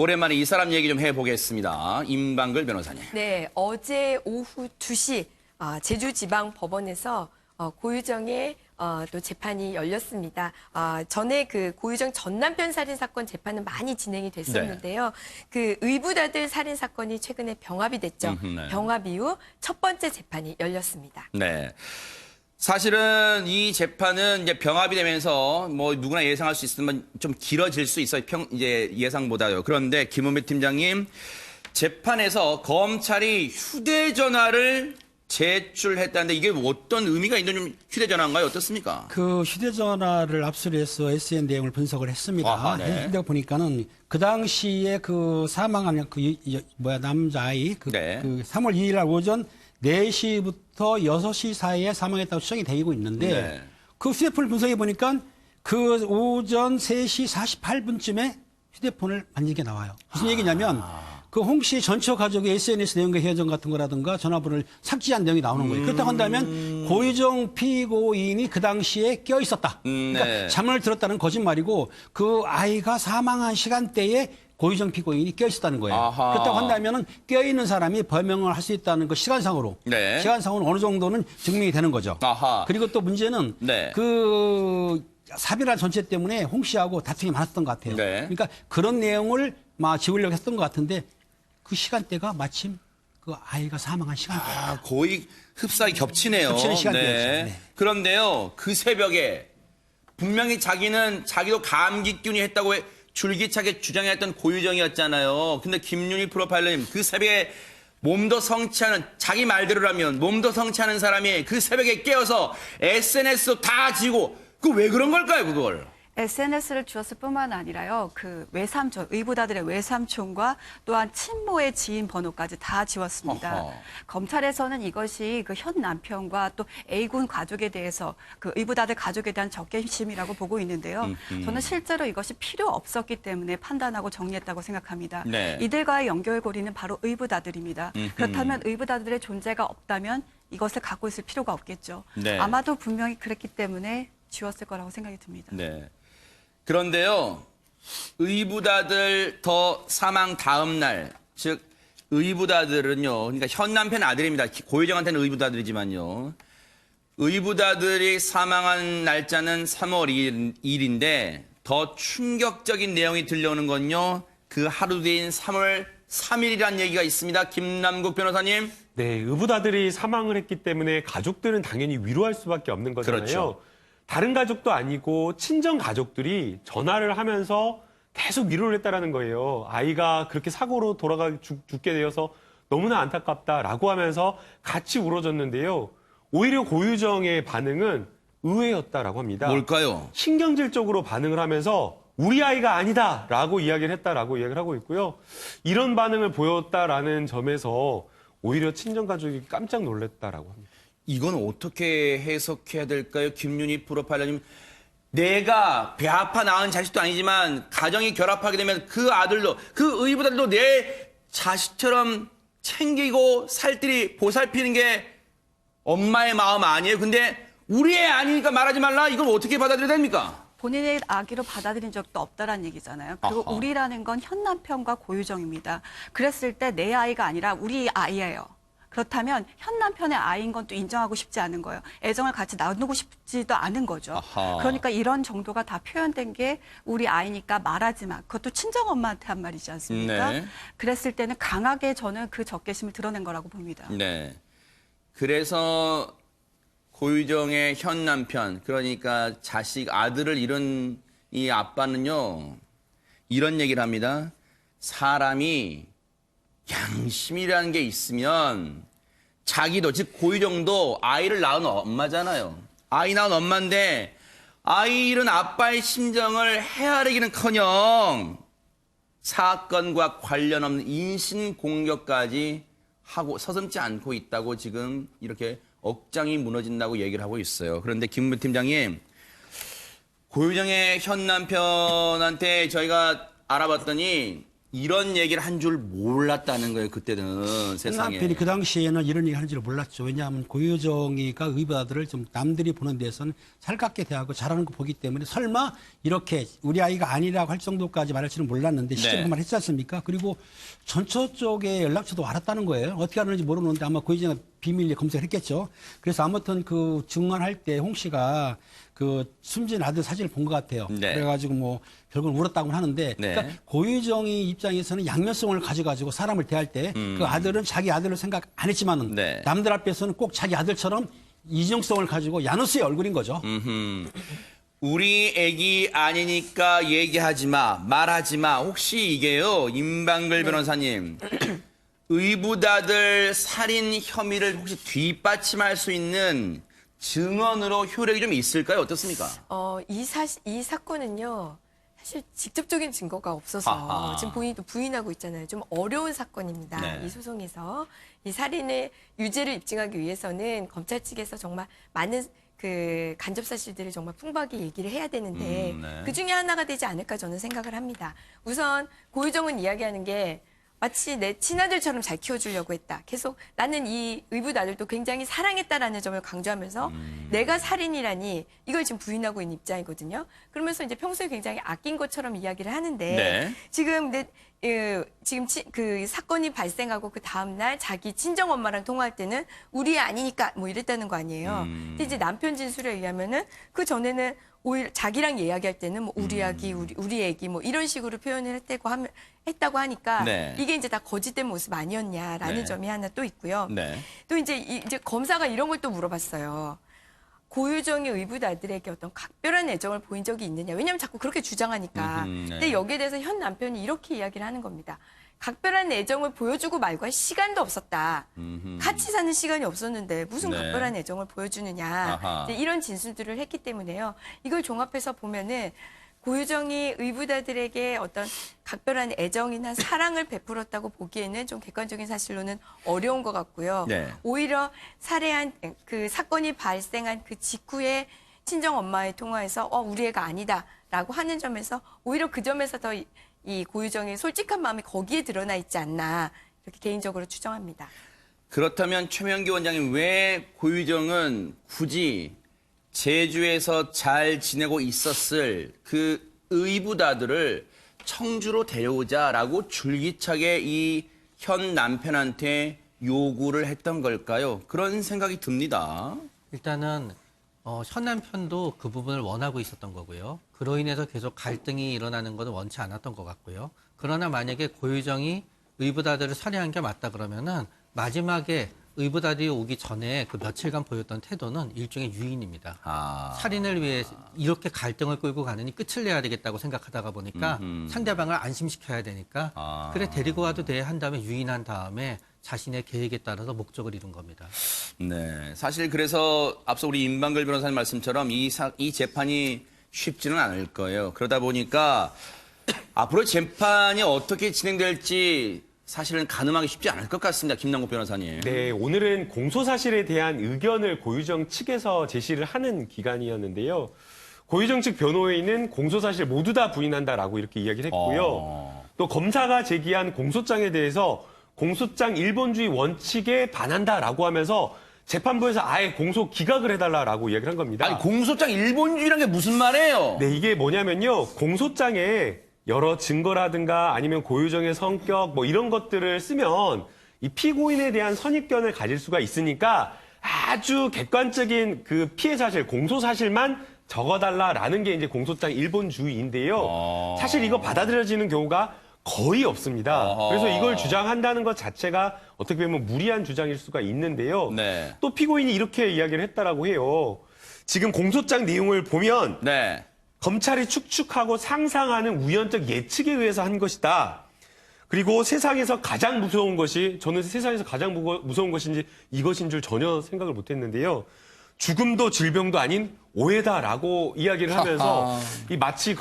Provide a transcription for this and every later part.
오랜만에 이 사람 얘기 좀 해보겠습니다. 임방글 변호사님. 네, 어제 오후 2시 제주지방법원에서 고유정의 또 재판이 열렸습니다. 전에 그 고유정 전 남편 살인 사건 재판은 많이 진행이 됐었는데요. 그 의붓아들 살인 사건이 최근에 병합이 됐죠. 네. 병합 이후 첫 번째 재판이 열렸습니다. 네. 사실은 이 재판은 이제 병합이 되면서 뭐 누구나 예상할 수 있으면 좀 길어질 수 있어요. 이제 예상보다요. 그런데 김은배 팀장님, 재판에서 검찰이 휴대전화를 제출했다는데 이게 어떤 의미가 있는 좀 휴대전화인가요? 어떻습니까? 그 휴대전화를 압수해서 SN 내용을 분석을 했습니다. 아하, 네. 했는데 보니까는 그 당시에 그 사망한 남자아이 네. 그 3월 2일 날 오전 4시부터 6시 사이에 사망했다고 추정이 되고 있는데 네. 그 휴대폰을 분석해 보니까 그 오전 3시 48분쯤에 휴대폰을 만진 게 나와요. 무슨 얘기냐면 그 홍 씨의 전처 가족의 SNS 내용과 헤어져 같은 거라든가 전화번호를 삭제한 내용이 나오는 거예요. 그렇다고 한다면 고유정 피고인이 그 당시에 껴 있었다. 그러니까 네. 잠을 들었다는 거짓말이고 그 아이가 사망한 시간대에 고유정 피고인이 껴 있었다는 거예요. 아하. 그렇다고 한다면 껴 있는 사람이 범행을 할 수 있다는 거 시간상으로 어느 정도는 증명이 되는 거죠. 아하. 그리고 또 문제는 그 사비라 전체 때문에 홍 씨하고 다툼이 많았던 것 같아요. 네. 그러니까 그런 내용을 지우려고 했던 것 같은데 그 시간대가 마침 그 아이가 사망한 시간대예요. 거의 흡사하게 겹치네요. 겹치는 시간대였죠. 네. 그런데요, 그 새벽에 분명히 자기도 감기균이 했다고 줄기차게 주장했던 고유정이었잖아요. 근데 김윤희 프로파일러님, 그 새벽에 몸도 성취하는, 자기 말대로라면 몸도 성취하는 사람이 그 새벽에 깨어서 SNS도 다 지고, 그 왜 그런 걸까요, 그걸? SNS를 지웠을 뿐만 아니라요. 그 외삼촌, 의붓아들의 외삼촌과 또한 친모의 지인 번호까지 다 지웠습니다. 어허. 검찰에서는 이것이 그 현 남편과 또 A군 가족에 대해서 그 의붓아들 가족에 대한 적개심이라고 보고 있는데요. 저는 실제로 이것이 필요 없었기 때문에 판단하고 정리했다고 생각합니다. 네. 이들과의 연결고리는 바로 의붓아들입니다. 그렇다면 의붓아들의 존재가 없다면 이것을 갖고 있을 필요가 없겠죠. 네. 아마도 분명히 그랬기 때문에 지웠을 거라고 생각이 듭니다. 네. 그런데요, 의붓아들 더 사망 다음 날, 즉 의붓아들은요, 그러니까 현 남편 아들입니다. 고유정한테는 의붓아들이지만요. 의붓아들이 사망한 날짜는 3월 2일인데 더 충격적인 내용이 들려오는 건요, 그 하루 뒤인 3월 3일이라는 얘기가 있습니다. 김남국 변호사님. 네, 의붓아들이 사망을 했기 때문에 가족들은 당연히 위로할 수밖에 없는 거잖아요. 그렇죠. 다른 가족도 아니고 친정 가족들이 전화를 하면서 계속 위로를 했다라는 거예요. 아이가 그렇게 사고로 죽게 되어서 너무나 안타깝다라고 하면서 같이 울어줬는데요. 오히려 고유정의 반응은 의외였다라고 합니다. 뭘까요? 신경질적으로 반응을 하면서 우리 아이가 아니다라고 이야기를 했다라고 이야기를 하고 있고요. 이런 반응을 보였다라는 점에서 오히려 친정 가족이 깜짝 놀랐다라고 합니다. 이건 어떻게 해석해야 될까요? 김윤희 프로파일러님. 내가 배 아파 낳은 자식도 아니지만 가정이 결합하게 되면 그 아들도, 그 의붓아들도 내 자식처럼 챙기고 살뜰히 보살피는 게 엄마의 마음 아니에요? 근데 우리 애 아니니까 말하지 말라? 이걸 어떻게 받아들여야 됩니까? 본인의 아기로 받아들인 적도 없다라는 얘기잖아요. 그리고 아하. 우리라는 건 현 남편과 고유정입니다. 그랬을 때 내 아이가 아니라 우리 아이예요. 그렇다면 현 남편의 아이인 건 또 인정하고 싶지 않은 거예요. 애정을 같이 나누고 싶지도 않은 거죠. 아하. 그러니까 이런 정도가 다 표현된 게 우리 아이니까 말하지 마. 그것도 친정엄마한테 한 말이지 않습니까? 네. 그랬을 때는 강하게 저는 그 적개심을 드러낸 거라고 봅니다. 네. 그래서 고유정의 현 남편, 그러니까 아들을 잃은 이 아빠는요, 이런 얘기를 합니다. 사람이 양심이라는 게 있으면 자기도, 즉 고유정도 아이를 낳은 엄마잖아요. 아이 낳은 엄마인데 아이 잃은 아빠의 심정을 헤아리기는커녕 사건과 관련 없는 인신공격까지 하고 서슴지 않고 있다고 지금 이렇게 억장이 무너진다고 얘기를 하고 있어요. 그런데 김은배 팀장님, 고유정의 현 남편한테 저희가 알아봤더니 이런 얘기를 한 줄 몰랐다는 거예요. 그때는 세상에. 남편이 그 당시에는 이런 얘기 하는 줄 몰랐죠. 왜냐하면 고유정이가 의붓아들을 좀 남들이 보는 데서는 살갑게 대하고 잘하는 거 보기 때문에 설마 이렇게 우리 아이가 아니라고 할 정도까지 말할 줄은 몰랐는데 실제로 네. 그 말 했지 않습니까? 그리고 전처 쪽에 연락처도 알았다는 거예요. 어떻게 하는지 모르는데 아마 고유정이 비밀리에 검색을 했겠죠. 그래서 아무튼 그 증언할 때 홍 씨가 그 숨진 아들 사진을 본 것 같아요. 네. 그래가지고 뭐 결국은 울었다고는 하는데 네. 그러니까 고유정이 입장에서는 양면성을 가져가지고 사람을 대할 때 그 아들은 자기 아들로 생각 안 했지만은 네. 남들 앞에서는 꼭 자기 아들처럼 이중성을 가지고 야누스의 얼굴인 거죠. 우리 애기 아니니까 얘기하지 마, 말하지 마. 혹시 이게요, 임방글 변호사님, 의붓아들 살인 혐의를 혹시 뒷받침할 수 있는 증언으로 효력이 좀 있을까요? 어떻습니까? 이 사건은요, 사실 직접적인 증거가 없어서 아하. 지금 본인도 부인하고 있잖아요. 좀 어려운 사건입니다. 네. 이 소송에서 이 살인의 유죄를 입증하기 위해서는 검찰 측에서 정말 많은 그 간접 사실들을 정말 풍부하게 얘기를 해야 되는데 네. 그 중에 하나가 되지 않을까 저는 생각을 합니다. 우선 고유정은 이야기하는 게 마치 내 친아들처럼 잘 키워주려고 했다. 계속 나는 이 의붓 아들도 굉장히 사랑했다라는 점을 강조하면서 내가 살인이라니 이걸 지금 부인하고 있는 입장이거든요. 그러면서 이제 평소에 굉장히 아낀 것처럼 이야기를 하는데 네. 지금 그 사건이 발생하고 그 다음날 자기 친정 엄마랑 통화할 때는 우리 아니니까 뭐 이랬다는 거 아니에요. 근데 이제 남편 진술에 의하면은 그 전에는 오히려 자기랑 이야기할 때는 뭐 우리 아기, 우리 애기 뭐 이런 식으로 표현을 했다고 하니까 네. 이게 이제 다 거짓된 모습 아니었냐라는 네. 점이 하나 또 있고요. 네. 또 이제 검사가 이런 걸 또 물어봤어요. 고유정의 의붓 아들에게 어떤 각별한 애정을 보인 적이 있느냐. 왜냐하면 자꾸 그렇게 주장하니까. 네. 근데 여기에 대해서 현 남편이 이렇게 이야기를 하는 겁니다. 각별한 애정을 보여주고 말고 할 시간도 없었다. 같이 사는 시간이 없었는데 무슨 네. 각별한 애정을 보여주느냐. 아하. 이제 이런 진술들을 했기 때문에요. 이걸 종합해서 보면은 고유정이 의붓아들에게 어떤 각별한 애정이나 사랑을 베풀었다고 보기에는 좀 객관적인 사실로는 어려운 것 같고요. 네. 오히려 살해한 그 사건이 발생한 그 직후에 친정 엄마의 통화에서 우리 애가 아니다라고 하는 점에서 오히려 그 점에서 더 이 고유정의 솔직한 마음이 거기에 드러나 있지 않나 이렇게 개인적으로 추정합니다. 그렇다면 최명기 원장님, 왜 고유정은 굳이 제주에서 잘 지내고 있었을 그 의붓아들을 청주로 데려오자라고 줄기차게 이 현 남편한테 요구를 했던 걸까요? 그런 생각이 듭니다. 일단은 현 남편도 그 부분을 원하고 있었던 거고요. 그로 인해서 계속 갈등이 일어나는 것은 원치 않았던 것 같고요. 그러나 만약에 고유정이 의붓아들을 살해한 게 맞다 그러면은 마지막에 의붓아들이 오기 전에 그 며칠간 보였던 태도는 일종의 유인입니다. 살인을 위해 이렇게 갈등을 끌고 가느니 끝을 내야 되겠다고 생각하다가 보니까 상대방을 안심시켜야 되니까 그래 데리고 와도 돼 한 다음에 유인한 다음에 자신의 계획에 따라서 목적을 이룬 겁니다. 네, 사실 그래서 앞서 우리 임방글 변호사님 말씀처럼 이 재판이 쉽지는 않을 거예요. 그러다 보니까 앞으로 재판이 어떻게 진행될지 사실은 가늠하기 쉽지 않을 것 같습니다. 김남국 변호사님. 네, 오늘은 공소사실에 대한 의견을 고유정 측에서 제시를 하는 기간이었는데요. 고유정 측 변호인은 공소사실 모두 다 부인한다라고 이렇게 이야기를 했고요. 또 검사가 제기한 공소장에 대해서 공소장 일본주의 원칙에 반한다라고 하면서 재판부에서 아예 공소 기각을 해달라라고 이야기를 한 겁니다. 아니, 공소장 일본주의라는 게 무슨 말이에요? 네, 이게 뭐냐면요. 공소장에 여러 증거라든가 아니면 고유정의 성격 뭐 이런 것들을 쓰면 이 피고인에 대한 선입견을 가질 수가 있으니까 아주 객관적인 그 피해 사실, 공소 사실만 적어달라라는 게 이제 공소장 일본주의인데요. 사실 이거 받아들여지는 경우가 거의 없습니다. 그래서 이걸 주장한다는 것 자체가 어떻게 보면 무리한 주장일 수가 있는데요. 네. 또 피고인이 이렇게 이야기를 했다라고 해요. 지금 공소장 내용을 보면 네. 검찰이 추측하고 상상하는 우연적 예측에 의해서 한 것이다. 그리고 세상에서 가장 무서운 것이, 저는 세상에서 가장 무서운 것인지 이것인 줄 전혀 생각을 못했는데요. 죽음도 질병도 아닌 오해다라고 이야기를 하면서 이 마치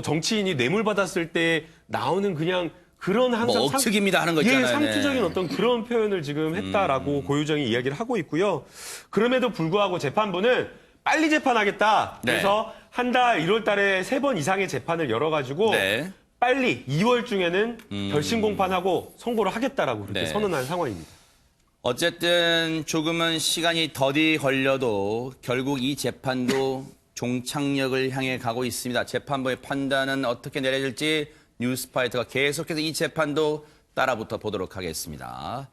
정치인이 뇌물 받았을 때 나오는 그냥 그런 항상 뭐 억측입니다 하는 거 있잖아요. 상투적인 네. 어떤 그런 표현을 지금 했다라고 고유정이 이야기를 하고 있고요. 그럼에도 불구하고 재판부는 빨리 재판하겠다. 네. 그래서 한 달 1월 달에 3번 이상의 재판을 열어가지고 네. 빨리 2월 중에는 결심 공판하고 선고를 하겠다라고 그렇게 네. 선언한 상황입니다. 어쨌든 조금은 시간이 더디 걸려도 결국 이 재판도 종착역을 향해 가고 있습니다. 재판부의 판단은 어떻게 내려질지 뉴스파이터가 계속해서 이 재판도 따라붙어 보도록 하겠습니다.